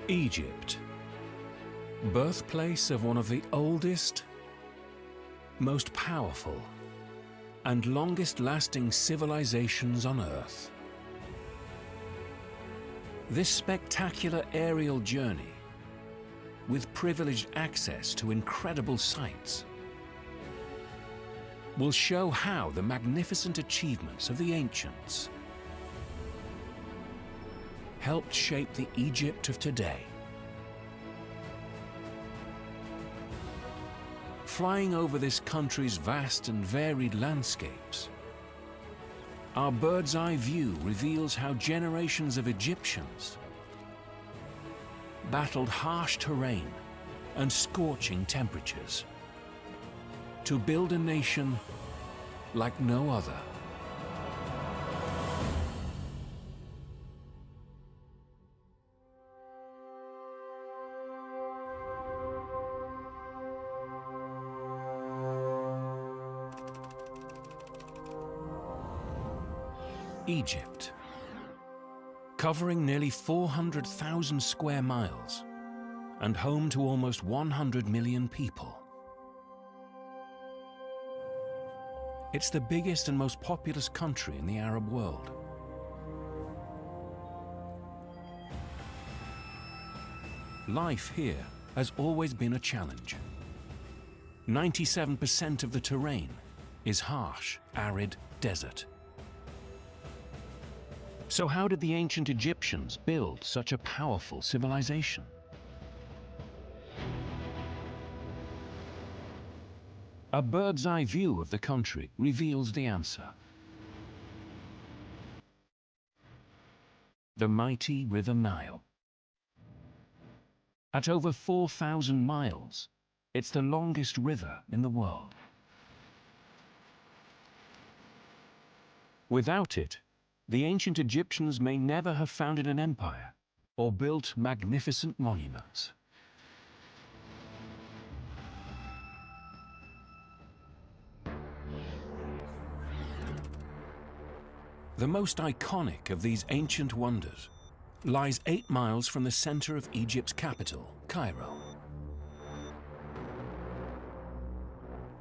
Egypt, birthplace of one of the oldest, most powerful, and longest-lasting civilizations on Earth. This spectacular aerial journey, with privileged access to incredible sights, will show how the magnificent achievements of the ancients helped shape the Egypt of today. Flying over this country's vast and varied landscapes, our bird's-eye view reveals how generations of Egyptians battled harsh terrain and scorching temperatures to build a nation like no other. Egypt, covering nearly 400,000 square miles and home to almost 100 million people. It's the biggest and most populous country in the Arab world. Life here has always been a challenge. 97% of the terrain is harsh, arid desert. So how did the ancient Egyptians build such a powerful civilization? A bird's-eye view of the country reveals the answer. The mighty River Nile. At over 4,000 miles, it's the longest river in the world. Without it, the ancient Egyptians may never have founded an empire or built magnificent monuments. The most iconic of these ancient wonders lies 8 miles from the center of Egypt's capital, Cairo.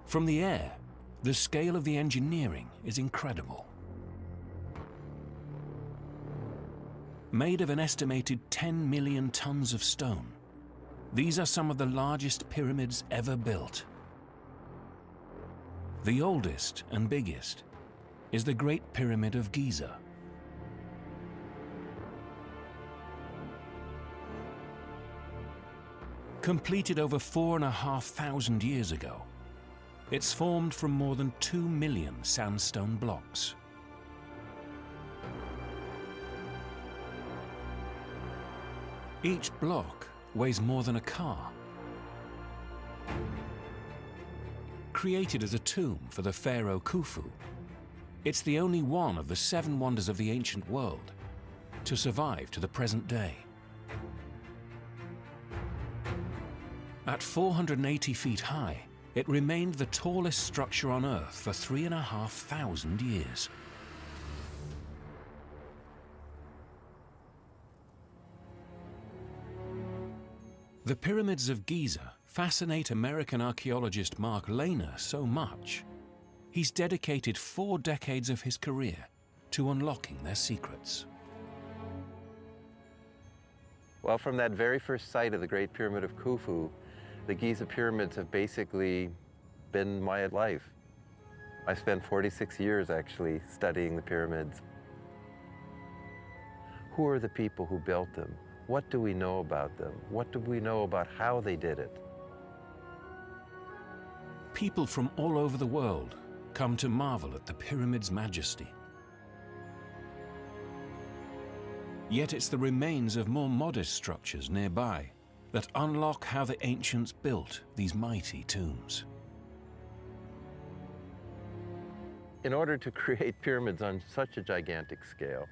From the air, the scale of the engineering is incredible. Made of an estimated 10 million tons of stone, these are some of the largest pyramids ever built. The oldest and biggest is the Great Pyramid of Giza. Completed over 4,500 years ago, it's formed from more than 2 million sandstone blocks. Each block weighs more than a car. Created as a tomb for the pharaoh Khufu, it's the only one of the 7 wonders of the ancient world to survive to the present day. At 480 feet high, it remained the tallest structure on Earth for 3,500 years. The pyramids of Giza fascinate American archaeologist Mark Lehner so much, he's dedicated 4 decades of his career to unlocking their secrets. Well, from that very first site of the Great Pyramid of Khufu, the Giza pyramids have basically been my life. I spent 46 years actually studying the pyramids. Who are the people who built them? What do we know about them? What do we know about how they did it? People from all over the world come to marvel at the pyramid's majesty. Yet it's the remains of more modest structures nearby that unlock how the ancients built these mighty tombs. In order to create pyramids on such a gigantic scale,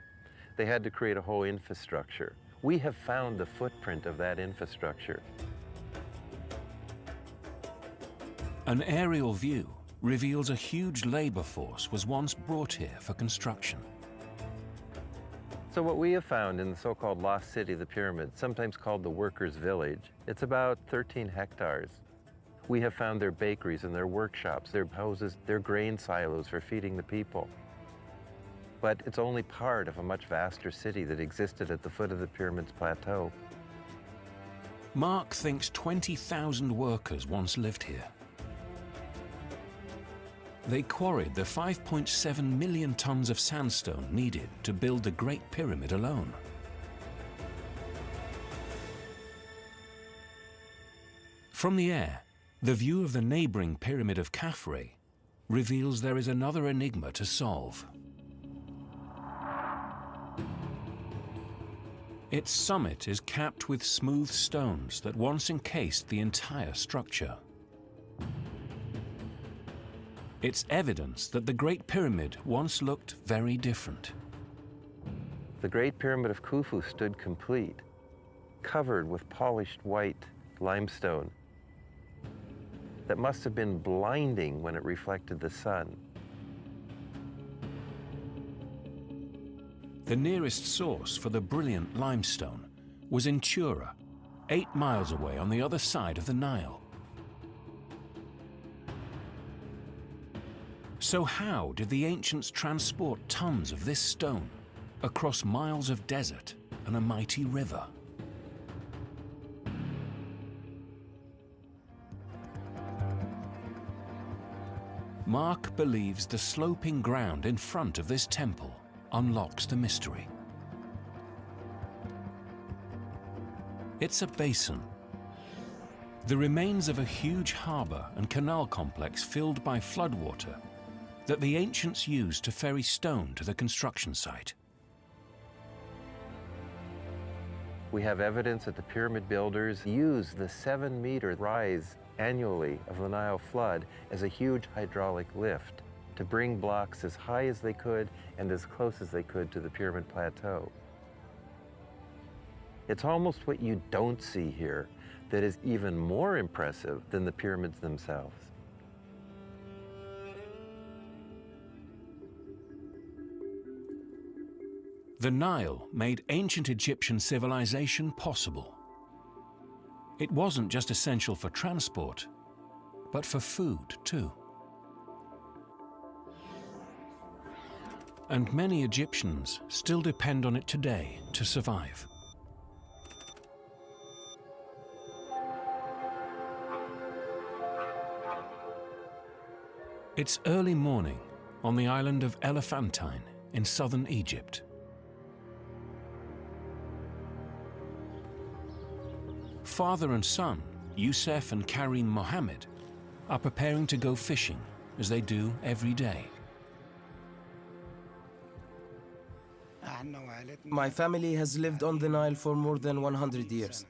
they had to create a whole infrastructure. We have found the footprint of that infrastructure. An aerial view reveals a huge labor force was once brought here for construction. So what we have found in the so-called lost city of the pyramid, sometimes called the workers' village, it's about 13 hectares. We have found their bakeries and their workshops, their houses, their grain silos for feeding the people. But it's only part of a much vaster city that existed at the foot of the pyramid's plateau. Mark thinks 20,000 workers once lived here. They quarried the 5.7 million tons of sandstone needed to build the Great Pyramid alone. From the air, the view of the neighboring Pyramid of Khafre reveals there is another enigma to solve. Its summit is capped with smooth stones that once encased the entire structure. It's evidence that the Great Pyramid once looked very different. The Great Pyramid of Khufu stood complete, covered with polished white limestone that must have been blinding when it reflected the sun. The nearest source for the brilliant limestone was in Chura, 8 miles away on the other side of the Nile. So how did the ancients transport tons of this stone across miles of desert and a mighty river? Mark believes the sloping ground in front of this temple unlocks the mystery. It's a basin, the remains of a huge harbor and canal complex filled by floodwater that the ancients used to ferry stone to the construction site. We have evidence that the pyramid builders used the 7-meter rise annually of the Nile flood as a huge hydraulic lift to bring blocks as high as they could and as close as they could to the pyramid plateau. It's almost what you don't see here that is even more impressive than the pyramids themselves. The Nile made ancient Egyptian civilization possible. It wasn't just essential for transport, but for food too. And many Egyptians still depend on it today to survive. It's early morning on the island of Elephantine in southern Egypt. Father and son, Youssef and Karim Mohammed, are preparing to go fishing as they do every day. My family has lived on the Nile for more than 100 years.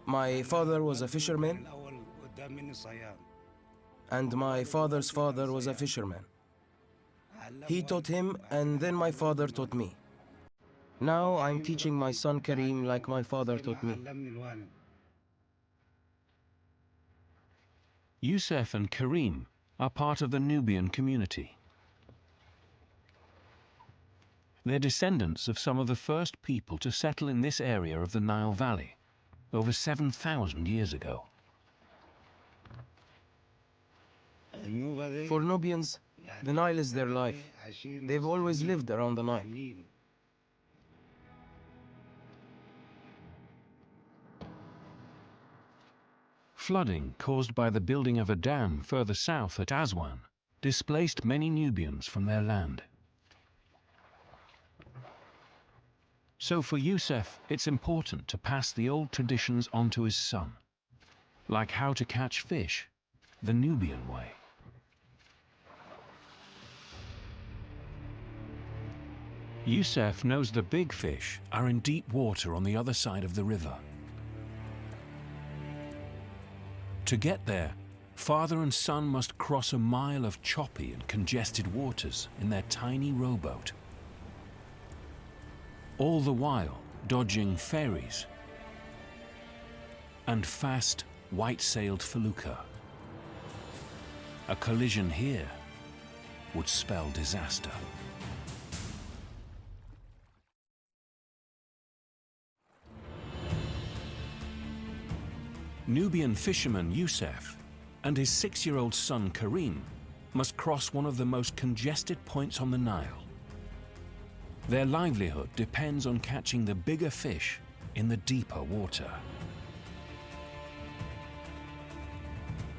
My father was a fisherman, and my father's father was a fisherman. He taught him, and then my father taught me. Now I'm teaching my son Karim like my father taught me. Youssef and Karim are part of the Nubian community. They're descendants of some of the first people to settle in this area of the Nile Valley over 7,000 years ago. For Nubians, the Nile is their life. They've always lived around the Nile. Flooding caused by the building of a dam further south at Aswan displaced many Nubians from their land. So for Youssef, it's important to pass the old traditions on to his son, like how to catch fish the Nubian way. Youssef knows the big fish are in deep water on the other side of the river. To get there, father and son must cross a mile of choppy and congested waters in their tiny rowboat. All the while dodging ferries and fast, white-sailed felucca. A collision here would spell disaster. Nubian fisherman Youssef and his 6-year-old son Karim must cross one of the most congested points on the Nile. Their livelihood depends on catching the bigger fish in the deeper water.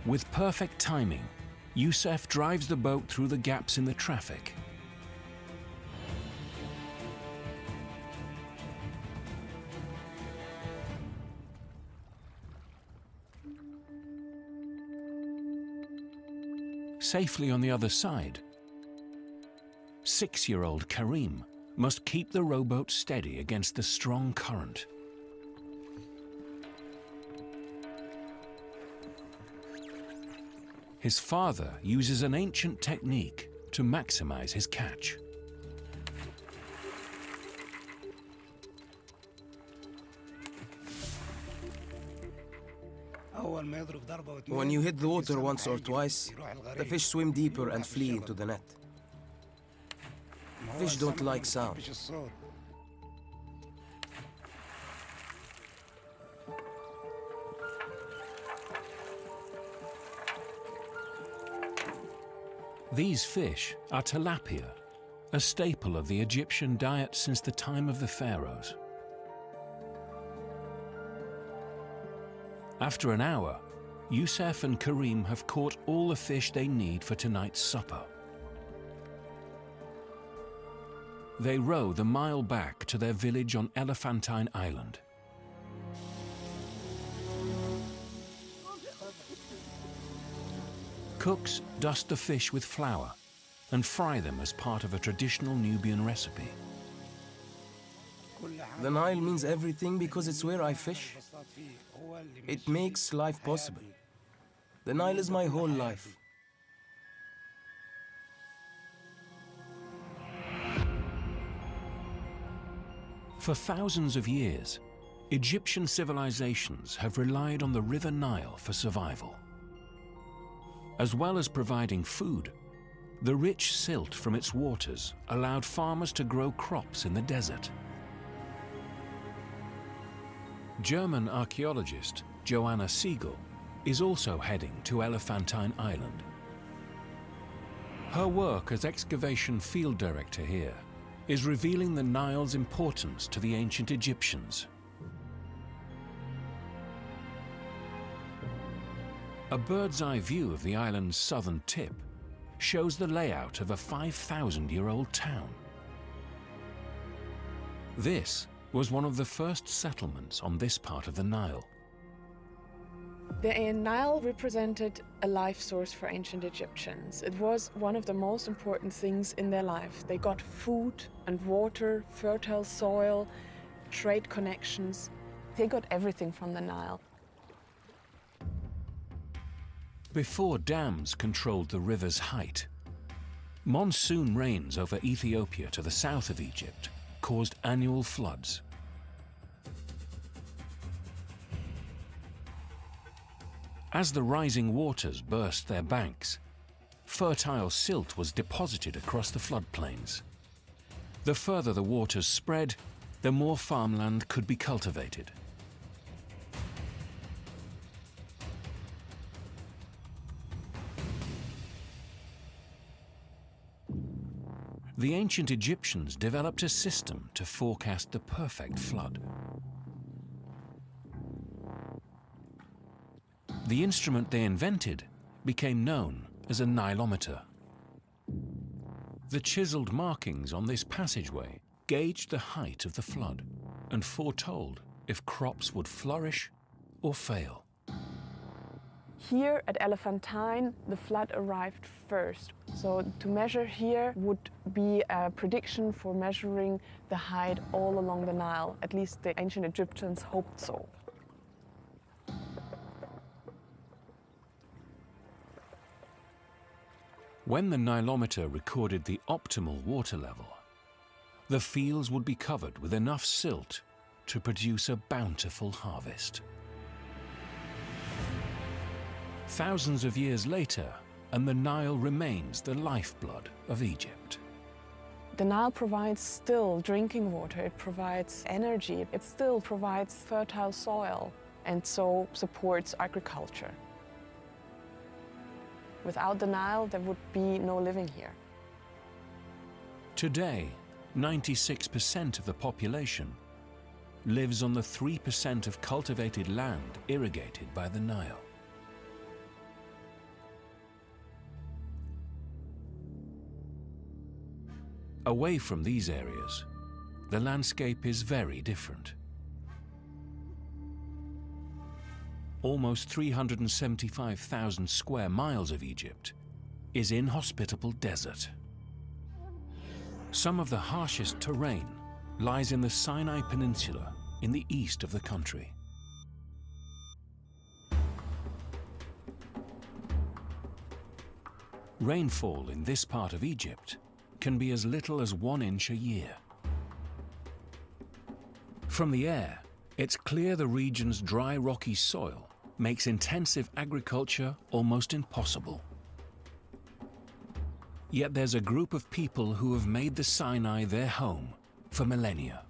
With perfect timing, Youssef drives the boat through the gaps in the traffic. Safely on the other side, 6-year-old Karim must keep the rowboat steady against the strong current. His father uses an ancient technique to maximize his catch. When you hit the water once or twice, the fish swim deeper and flee into the net. Fish don't like sound. These fish are tilapia, a staple of the Egyptian diet since the time of the pharaohs. After an hour, Youssef and Karim have caught all the fish they need for tonight's supper. They row the mile back to their village on Elephantine Island. Cooks dust the fish with flour and fry them as part of a traditional Nubian recipe. The Nile means everything because it's where I fish. It makes life possible. The Nile is my whole life. For thousands of years, Egyptian civilizations have relied on the River Nile for survival. As well as providing food, the rich silt from its waters allowed farmers to grow crops in the desert. German archaeologist Joanna Siegel is also heading to Elephantine Island. Her work as excavation field director here is revealing the Nile's importance to the ancient Egyptians. A bird's-eye view of the island's southern tip shows the layout of a 5,000-year-old town. This was one of the first settlements on this part of the Nile. The Nile represented a life source for ancient Egyptians. It was one of the most important things in their life. They got food and water, fertile soil, trade connections. They got everything from the Nile. Before dams controlled the river's height, monsoon rains over Ethiopia to the south of Egypt caused annual floods. As the rising waters burst their banks, fertile silt was deposited across the floodplains. The further the waters spread, the more farmland could be cultivated. The ancient Egyptians developed a system to forecast the perfect flood. The instrument they invented became known as a Nilometer. The chiseled markings on this passageway gauged the height of the flood and foretold if crops would flourish or fail. Here at Elephantine, the flood arrived first. So to measure here would be a prediction for measuring the height all along the Nile. At least the ancient Egyptians hoped so. When the Nilometer recorded the optimal water level, the fields would be covered with enough silt to produce a bountiful harvest. Thousands of years later, and the Nile remains the lifeblood of Egypt. The Nile provides still drinking water, it provides energy, it still provides fertile soil. and so supports agriculture. Without the Nile, there would be no living here. Today, 96% of the population lives on the 3% of cultivated land irrigated by the Nile. Away from these areas, the landscape is very different. Almost 375,000 square miles of Egypt is inhospitable desert. Some of the harshest terrain lies in the Sinai Peninsula in the east of the country. Rainfall in this part of Egypt can be as little as 1 inch a year. From the air, it's clear the region's dry, rocky soil makes intensive agriculture almost impossible. Yet there's a group of people who have made the Sinai their home for millennia.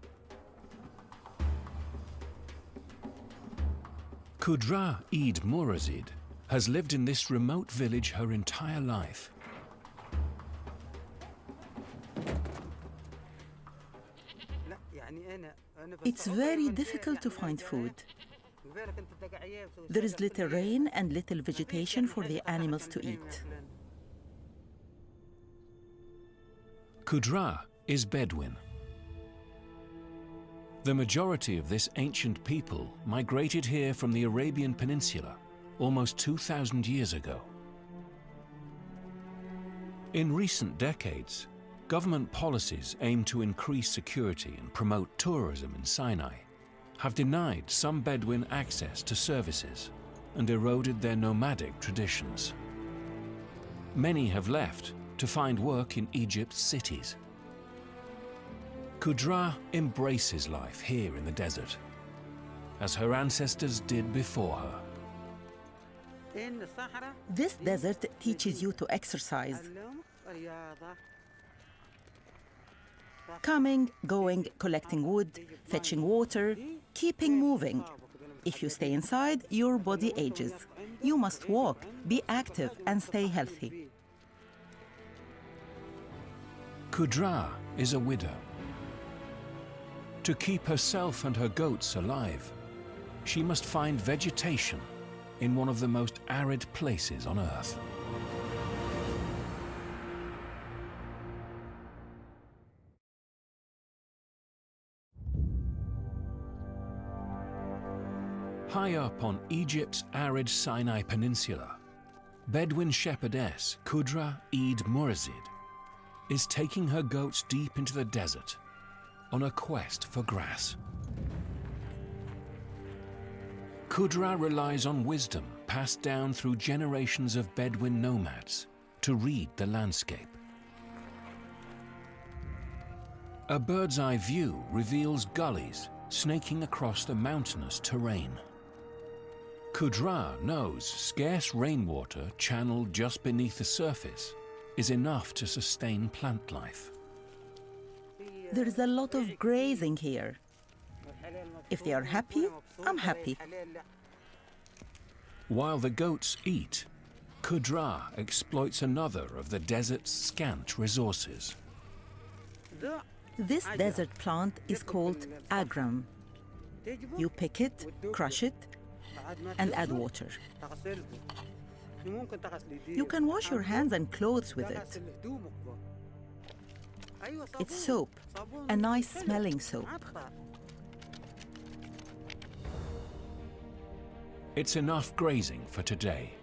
Qudra Eid Murazid has lived in this remote village her entire life. It's very difficult to find food. There is little rain and little vegetation for the animals to eat. Qudra is Bedouin. The majority of this ancient people migrated here from the Arabian Peninsula almost 2,000 years ago. In recent decades, government policies aimed to increase security and promote tourism in Sinai have denied some Bedouin access to services and eroded their nomadic traditions. Many have left to find work in Egypt's cities. Qudra embraces life here in the desert, as her ancestors did before her. This desert teaches you to exercise. Coming, going, collecting wood, fetching water, keeping moving. If you stay inside, your body ages. You must walk, be active, and stay healthy. Qudra is a widow. To keep herself and her goats alive, she must find vegetation in one of the most arid places on Earth. High up on Egypt's arid Sinai Peninsula, Bedouin shepherdess Qudra Eid Murazid is taking her goats deep into the desert on a quest for grass. Qudra relies on wisdom passed down through generations of Bedouin nomads to read the landscape. A bird's-eye view reveals gullies snaking across the mountainous terrain. Qudra knows scarce rainwater channeled just beneath the surface is enough to sustain plant life. There is a lot of grazing here. If they are happy, I'm happy. While the goats eat, Qudra exploits another of the desert's scant resources. This desert plant is called agram. You pick it, crush it, and add water. You can wash your hands and clothes with it. It's soap, a nice smelling soap. It's enough grazing for today.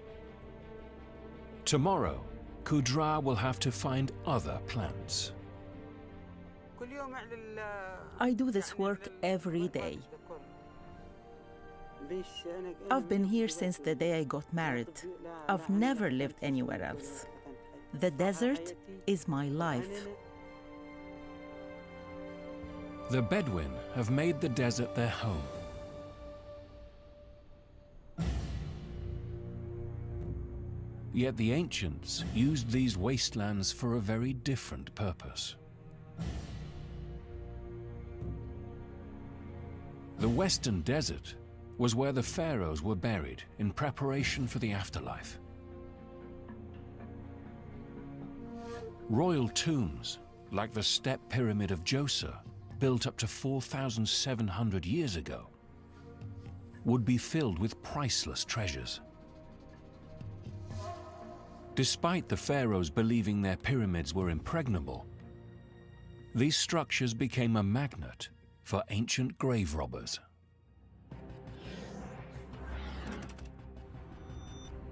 Tomorrow, Qudra will have to find other plants. I do this work every day. I've been here since the day I got married. I've never lived anywhere else. The desert is my life. The Bedouin have made the desert their home. Yet the ancients used these wastelands for a very different purpose. The Western Desert was where the pharaohs were buried in preparation for the afterlife. Royal tombs, like the Step Pyramid of Djoser, built up to 4,700 years ago, would be filled with priceless treasures. Despite the pharaohs believing their pyramids were impregnable, these structures became a magnet for ancient grave robbers.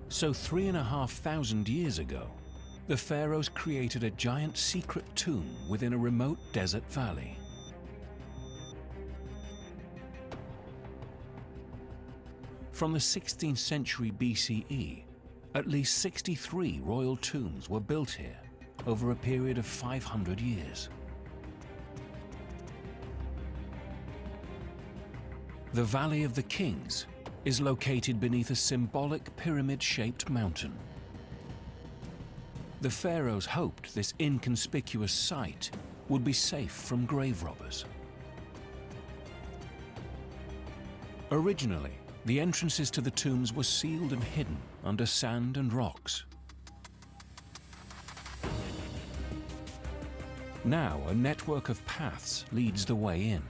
So 3,500 years ago, the pharaohs created a giant secret tomb within a remote desert valley. From the 16th century BCE, at least 63 royal tombs were built here over a period of 500 years. The Valley of the Kings is located beneath a symbolic pyramid-shaped mountain. The pharaohs hoped this inconspicuous site would be safe from grave robbers. Originally, the entrances to the tombs were sealed and hidden under sand and rocks. Now, a network of paths leads the way in.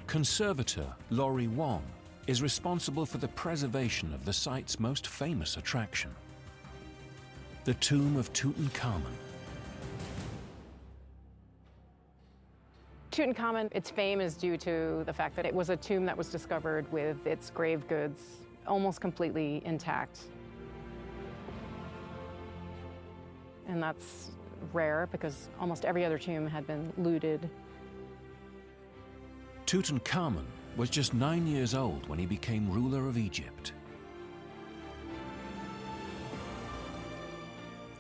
Conservator Laurie Wong is responsible for the preservation of the site's most famous attraction, the Tomb of Tutankhamun. Tutankhamun, its fame is due to the fact that it was a tomb that was discovered with its grave goods almost completely intact. And that's rare because almost every other tomb had been looted. Tutankhamun was just 9 years old when he became ruler of Egypt.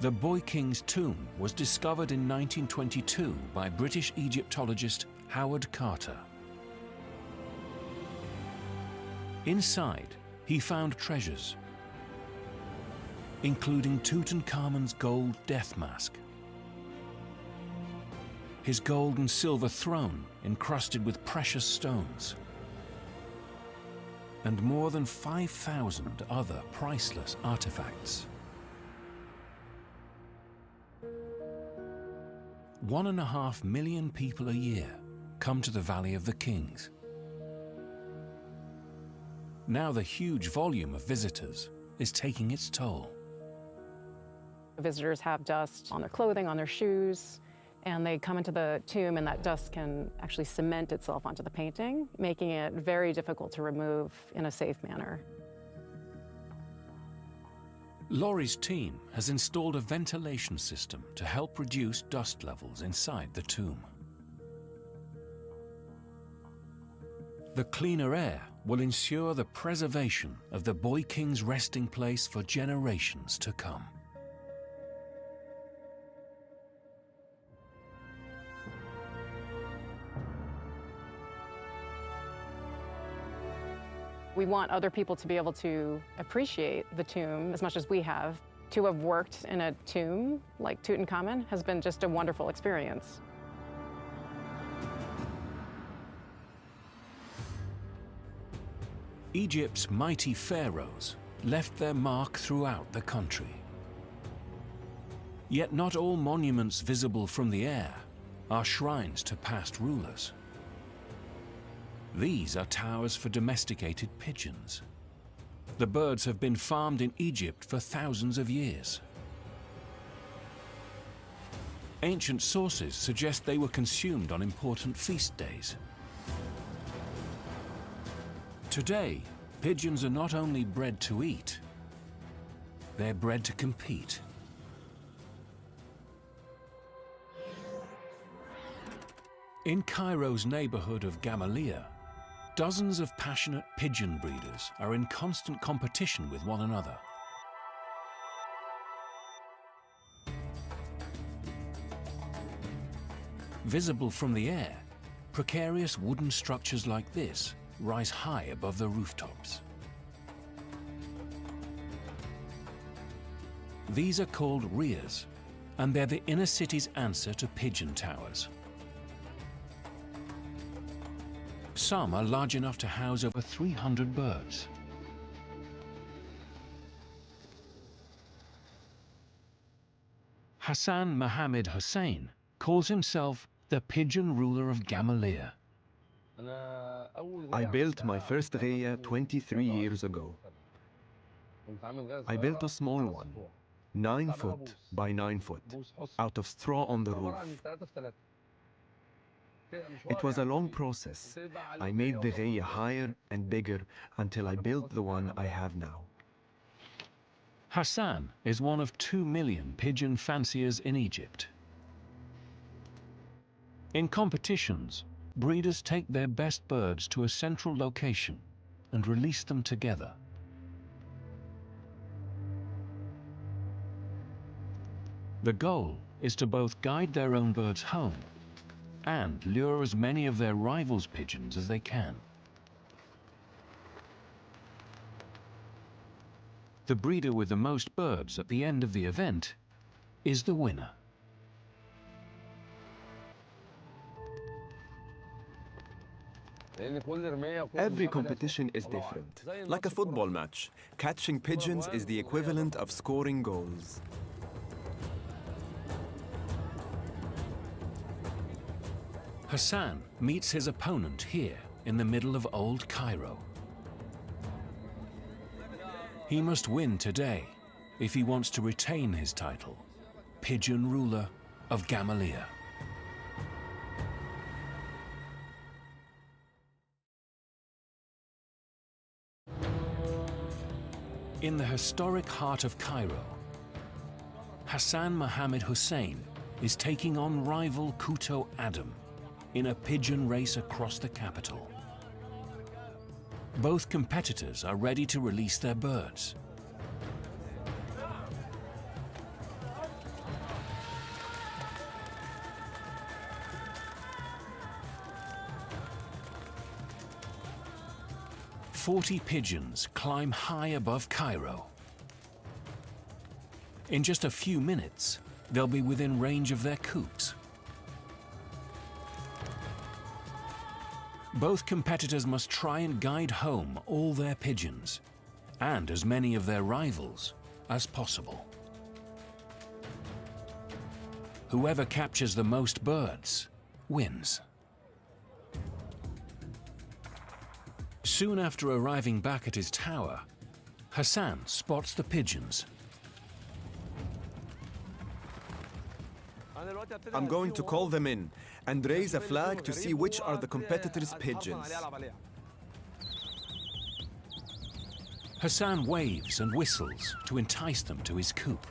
The Boy King's tomb was discovered in 1922 by British Egyptologist Howard Carter. Inside, he found treasures, including Tutankhamun's gold death mask, his gold and silver throne encrusted with precious stones, and more than 5,000 other priceless artifacts. 1.5 million people a year come to the Valley of the Kings. Now the huge volume of visitors is taking its toll. Visitors have dust on their clothing, on their shoes, and they come into the tomb and that dust can actually cement itself onto the painting, making it very difficult to remove in a safe manner. Laurie's team has installed a ventilation system to help reduce dust levels inside the tomb. The cleaner air will ensure the preservation of the Boy King's resting place for generations to come. We want other people to be able to appreciate the tomb as much as we have. To have worked in a tomb like Tutankhamun has been just a wonderful experience. Egypt's mighty pharaohs left their mark throughout the country. Yet not all monuments visible from the air are shrines to past rulers. These are towers for domesticated pigeons. The birds have been farmed in Egypt for thousands of years. Ancient sources suggest they were consumed on important feast days. Today, pigeons are not only bred to eat, they're bred to compete. In Cairo's neighborhood of Gamaliel, dozens of passionate pigeon breeders are in constant competition with one another. Visible from the air, precarious wooden structures like this rise high above the rooftops. These are called riyas, and they're the inner city's answer to pigeon towers. Some are large enough to house over 300 birds. Hassan Mohammed Hussein calls himself the pigeon ruler of Gamaleya. I built my first Ghaya 23 years ago. I built a small one, 9 foot by 9 foot, out of straw on the roof. It was a long process. I made the Ghaya higher and bigger until I built the one I have now. Hassan is one of 2 million pigeon fanciers in Egypt. In competitions, breeders take their best birds to a central location and release them together. The goal is to both guide their own birds home and lure as many of their rivals' pigeons as they can. The breeder with the most birds at the end of the event is the winner. Every competition is different. Like a football match, catching pigeons is the equivalent of scoring goals. Hassan meets his opponent here in the middle of Old Cairo. He must win today if he wants to retain his title, Pigeon Ruler of Gamaleya. In the historic heart of Cairo, Hassan Mohammed Hussein is taking on rival Kuto Adam in a pigeon race across the capital. Both competitors are ready to release their birds. "40 pigeons climb high above Cairo. In just a few minutes, they'll be within range of their coops. Both competitors must try and guide home all their pigeons, and as many of their rivals as possible. Whoever captures the most birds wins. Soon after arriving back at his tower, Hassan spots the pigeons. I'm going to call them in and raise a flag to see which are the competitors' pigeons. Hassan waves and whistles to entice them to his coop.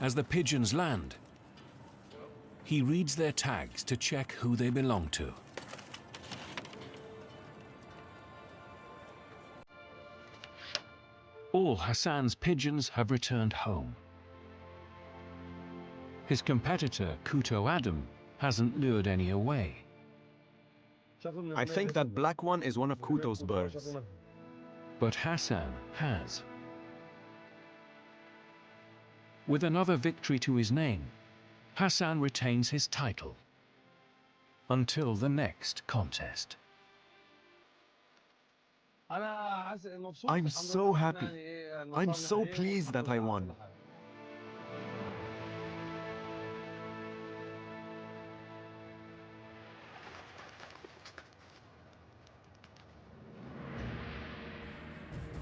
As the pigeons land, he reads their tags to check who they belong to. All Hassan's pigeons have returned home. His competitor, Kuto Adam, hasn't lured any away. I think that black one is one of Kuto's birds. But Hassan has. With another victory to his name, Hassan retains his title until the next contest. I'm so happy. I'm so pleased that I won.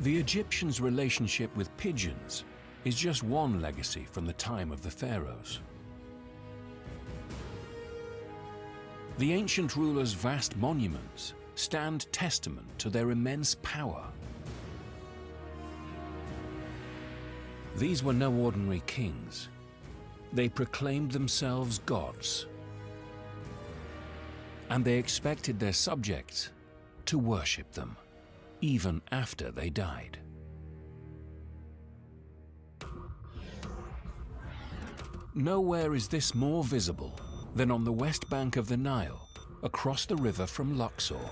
The Egyptians' relationship with pigeons is just one legacy from the time of the pharaohs. The ancient rulers' vast monuments stand testament to their immense power. These were no ordinary kings. They proclaimed themselves gods. And they expected their subjects to worship them, even after they died. Nowhere is this more visible than on the west bank of the Nile, across the river from Luxor.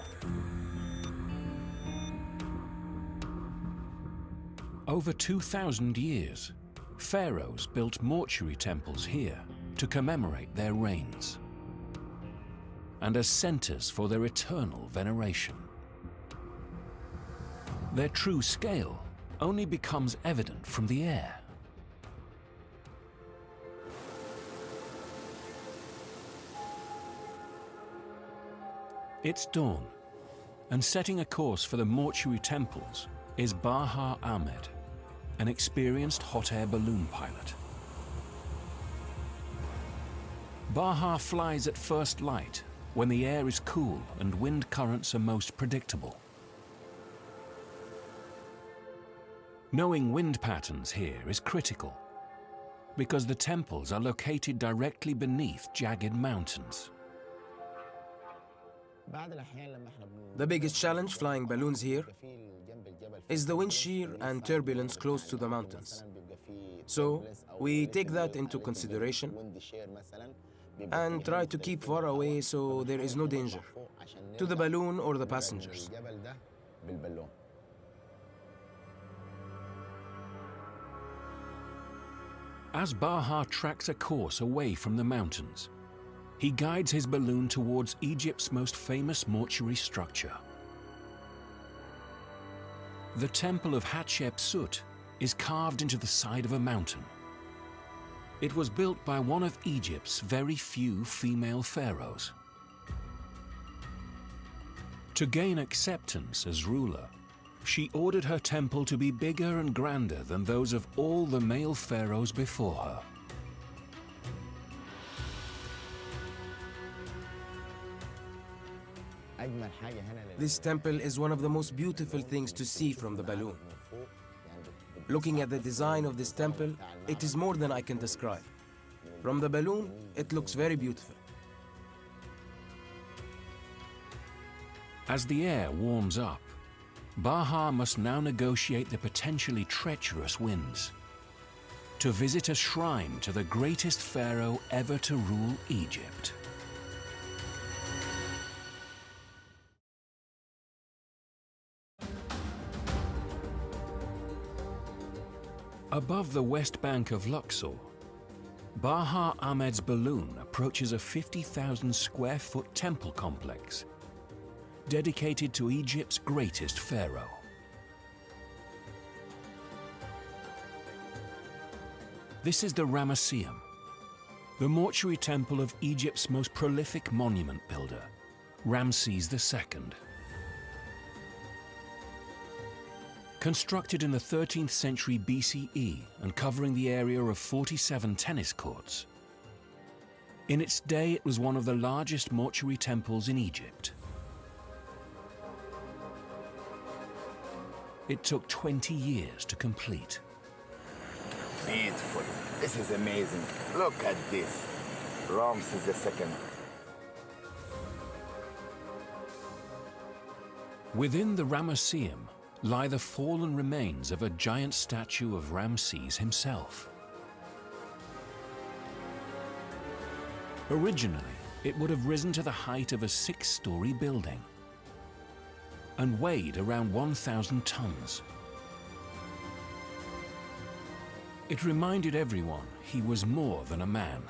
Over 2,000 years, Pharaohs built mortuary temples here to commemorate their reigns and as centers for their eternal veneration. Their true scale only becomes evident from the air. It's dawn, and setting a course for the mortuary temples is Baha Ahmed, an experienced hot air balloon pilot. Baha flies at first light when the air is cool and wind currents are most predictable. Knowing wind patterns here is critical because the temples are located directly beneath jagged mountains. The biggest challenge flying balloons here is the wind shear and turbulence close to the mountains. So we take that into consideration and try to keep far away so there is no danger to the balloon or the passengers. As Baha tracks a course away from the mountains, he guides his balloon towards Egypt's most famous mortuary structure. The Temple of Hatshepsut is carved into the side of a mountain. It was built by one of Egypt's very few female pharaohs. To gain acceptance as ruler, she ordered her temple to be bigger and grander than those of all the male pharaohs before her. This temple is one of the most beautiful things to see from the balloon. Looking at the design of this temple, it is more than I can describe. From the balloon, it looks very beautiful. As the air warms up, Baha must now negotiate the potentially treacherous winds to visit a shrine to the greatest pharaoh ever to rule Egypt. Above the west bank of Luxor, Baha Ahmed's balloon approaches a 50,000 square foot temple complex dedicated to Egypt's greatest pharaoh. This is the Ramesseum, the mortuary temple of Egypt's most prolific monument builder, Ramses II. Constructed in the 13th century BCE and covering the area of 47 tennis courts, in its day it was one of the largest mortuary temples in Egypt. It took 20 years to complete. Beautiful. This is amazing. Look at this. Ramses II. Within the Ramesseum lie the fallen remains of a giant statue of Ramses himself. Originally, it would have risen to the height of a 6-story building and weighed around 1,000 tons. It reminded everyone he was more than a man.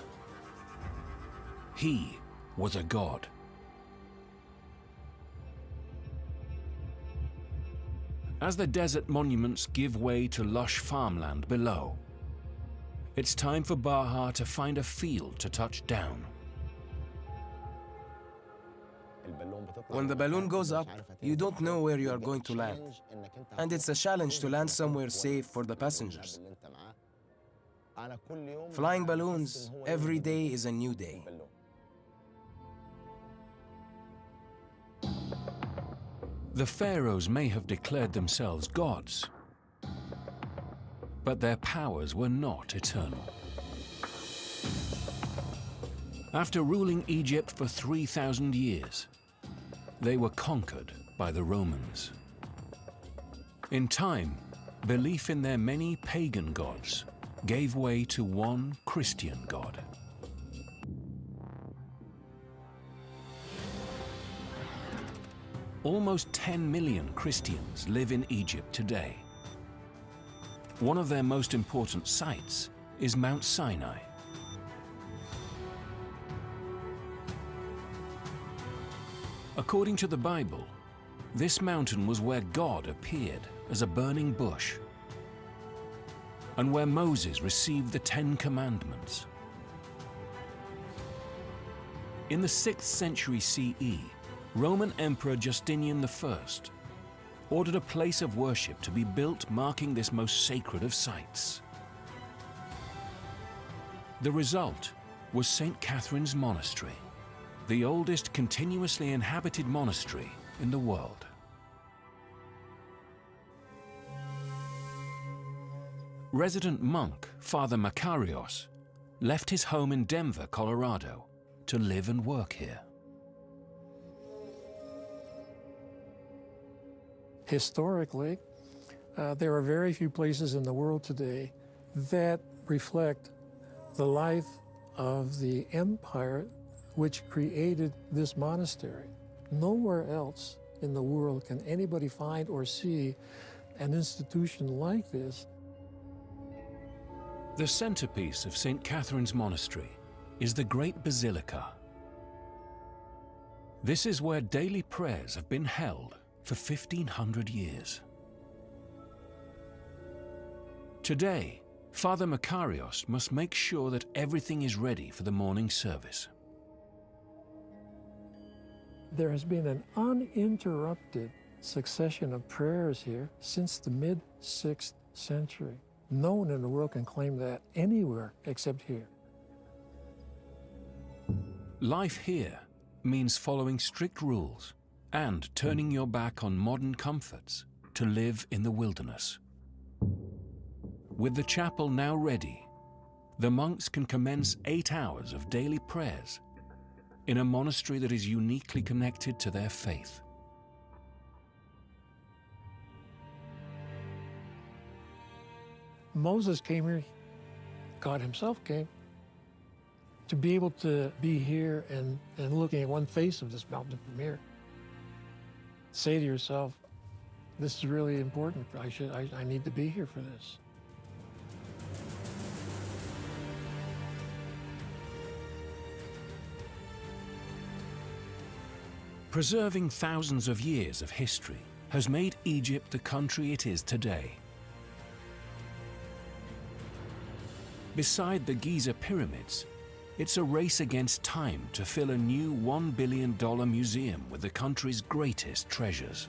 He was a god. As the desert monuments give way to lush farmland below, it's time for Baha to find a field to touch down. When the balloon goes up, you don't know where you are going to land. And it's a challenge to land somewhere safe for the passengers. Flying balloons, every day is a new day. The pharaohs may have declared themselves gods, but their powers were not eternal. After ruling Egypt for 3,000 years, they were conquered by the Romans. In time, belief in their many pagan gods gave way to one Christian god. Almost 10 million Christians live in Egypt today. One of their most important sites is Mount Sinai. According to the Bible, this mountain was where God appeared as a burning bush and where Moses received the 10 Commandments. In the 6th century CE, Roman Emperor Justinian I ordered a place of worship to be built marking this most sacred of sites. The result was St. Catherine's Monastery, the oldest continuously inhabited monastery in the world. Resident monk Father Makarios left his home in Denver, Colorado, to live and work here. Historically, there are very few places in the world today that reflect the life of the empire which created this monastery. Nowhere else in the world can anybody find or see an institution like this. The centerpiece of St. Catherine's Monastery is the Great Basilica. This is where daily prayers have been held for 1,500 years. Today, Father Makarios must make sure that everything is ready for the morning service. There has been an uninterrupted succession of prayers here since the mid-6th century. No one in the world can claim that anywhere except here. Life here means following strict rules and turning your back on modern comforts to live in the wilderness. With the chapel now ready, the monks can commence 8 hours of daily prayers in a monastery that is uniquely connected to their faith. Moses came here, God himself came, to be able to be here and looking at one face of this mountain from here. Say to yourself, this is really important. I need to be here for this. Preserving thousands of years of history has made Egypt the country it is today. Beside the Giza pyramids, it's a race against time to fill a new $1 billion museum with the country's greatest treasures.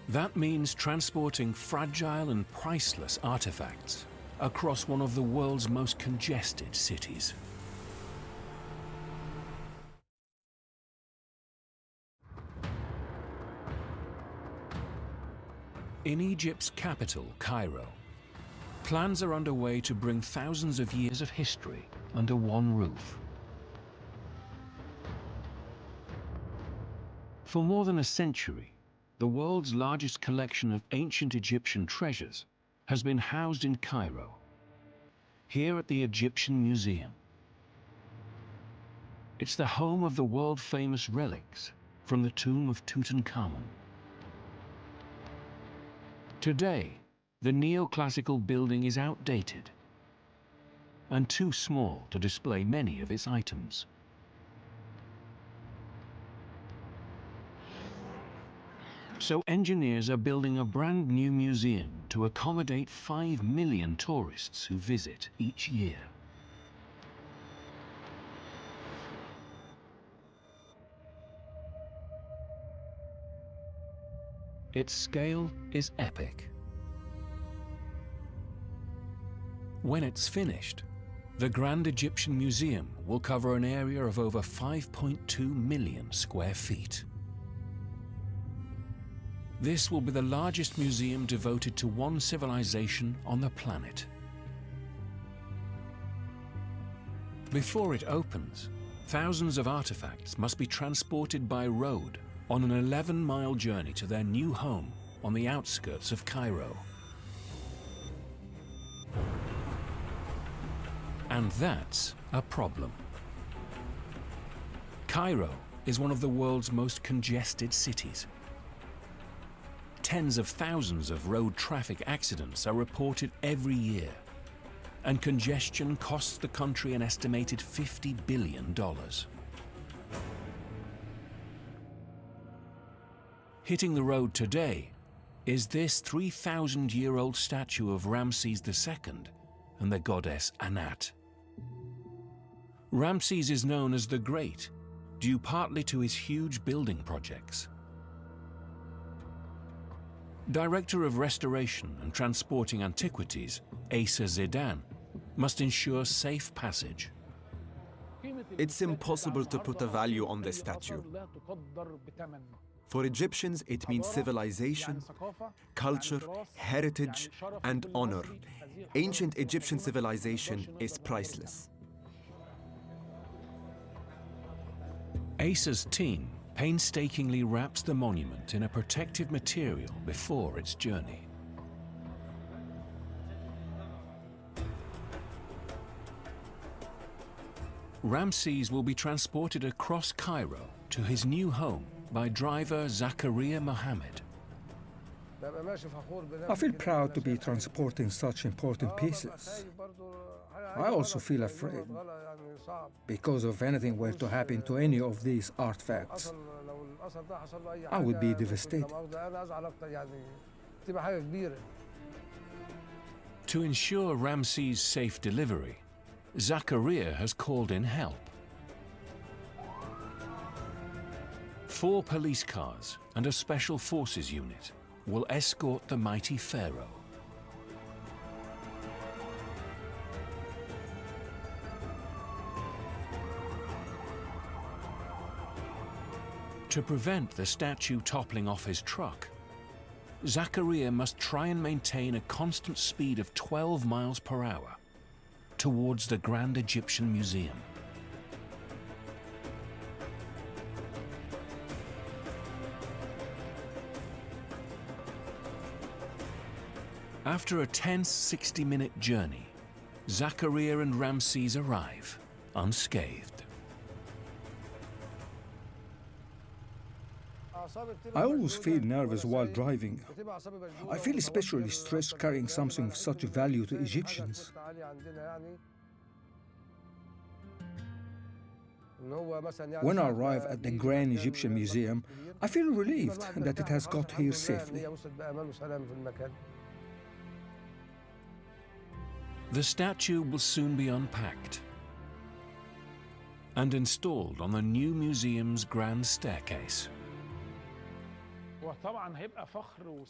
That means transporting fragile and priceless artifacts across one of the world's most congested cities. In Egypt's capital, Cairo, plans are underway to bring thousands of years of history under one roof. For more than a century, the world's largest collection of ancient Egyptian treasures has been housed in Cairo, here at the Egyptian Museum. It's the home of the world-famous relics from the tomb of Tutankhamun. Today, the neoclassical building is outdated and too small to display many of its items. So engineers are building a brand new museum to accommodate 5 million tourists who visit each year. Its scale is epic. When it's finished, the Grand Egyptian Museum will cover an area of over 5.2 million square feet. This will be the largest museum devoted to one civilization on the planet. Before it opens, thousands of artifacts must be transported by road on an 11-mile journey to their new home on the outskirts of Cairo. And that's a problem. Cairo is one of the world's most congested cities. Tens of thousands of road traffic accidents are reported every year, and congestion costs the country an estimated $50 billion. Hitting the road today is this 3,000-year-old statue of Ramses II and the goddess Anat. Ramses is known as the Great, due partly to his huge building projects. Director of Restoration and Transporting Antiquities, Asa Zidane, must ensure safe passage. It's impossible to put a value on this statue. For Egyptians, it means civilization, culture, heritage, and honor. Ancient Egyptian civilization is priceless. Asa's team painstakingly wraps the monument in a protective material before its journey. Ramses will be transported across Cairo to his new home by driver Zakaria Mohammed. I feel proud to be transporting such important pieces. I also feel afraid because if anything were to happen to any of these artifacts, I would be devastated. To ensure Ramses' safe delivery, Zakaria has called in help. 4 police cars and a special forces unit will escort the mighty pharaoh. To prevent the statue toppling off his truck, Zakaria must try and maintain a constant speed of 12 miles per hour towards the Grand Egyptian Museum. After a tense 60-minute journey, Zakaria and Ramses arrive unscathed. I always feel nervous while driving. I feel especially stressed carrying something of such value to Egyptians. When I arrive at the Grand Egyptian Museum, I feel relieved that it has got here safely. The statue will soon be unpacked and installed on the new museum's grand staircase.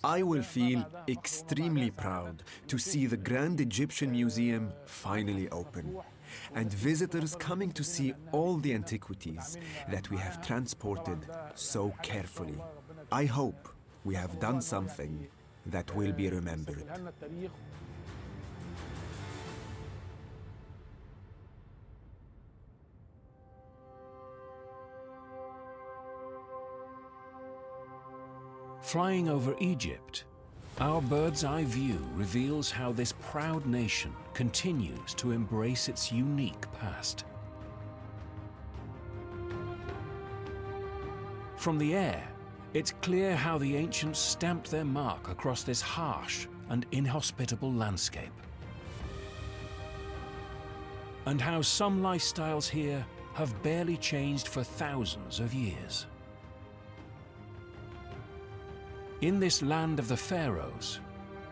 I will feel extremely proud to see the Grand Egyptian Museum finally open, and visitors coming to see all the antiquities that we have transported so carefully. I hope we have done something that will be remembered. Flying over Egypt, our bird's-eye view reveals how this proud nation continues to embrace its unique past. From the air, it's clear how the ancients stamped their mark across this harsh and inhospitable landscape, and how some lifestyles here have barely changed for thousands of years. In this land of the pharaohs,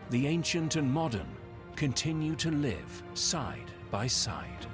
the ancient and modern continue to live side by side.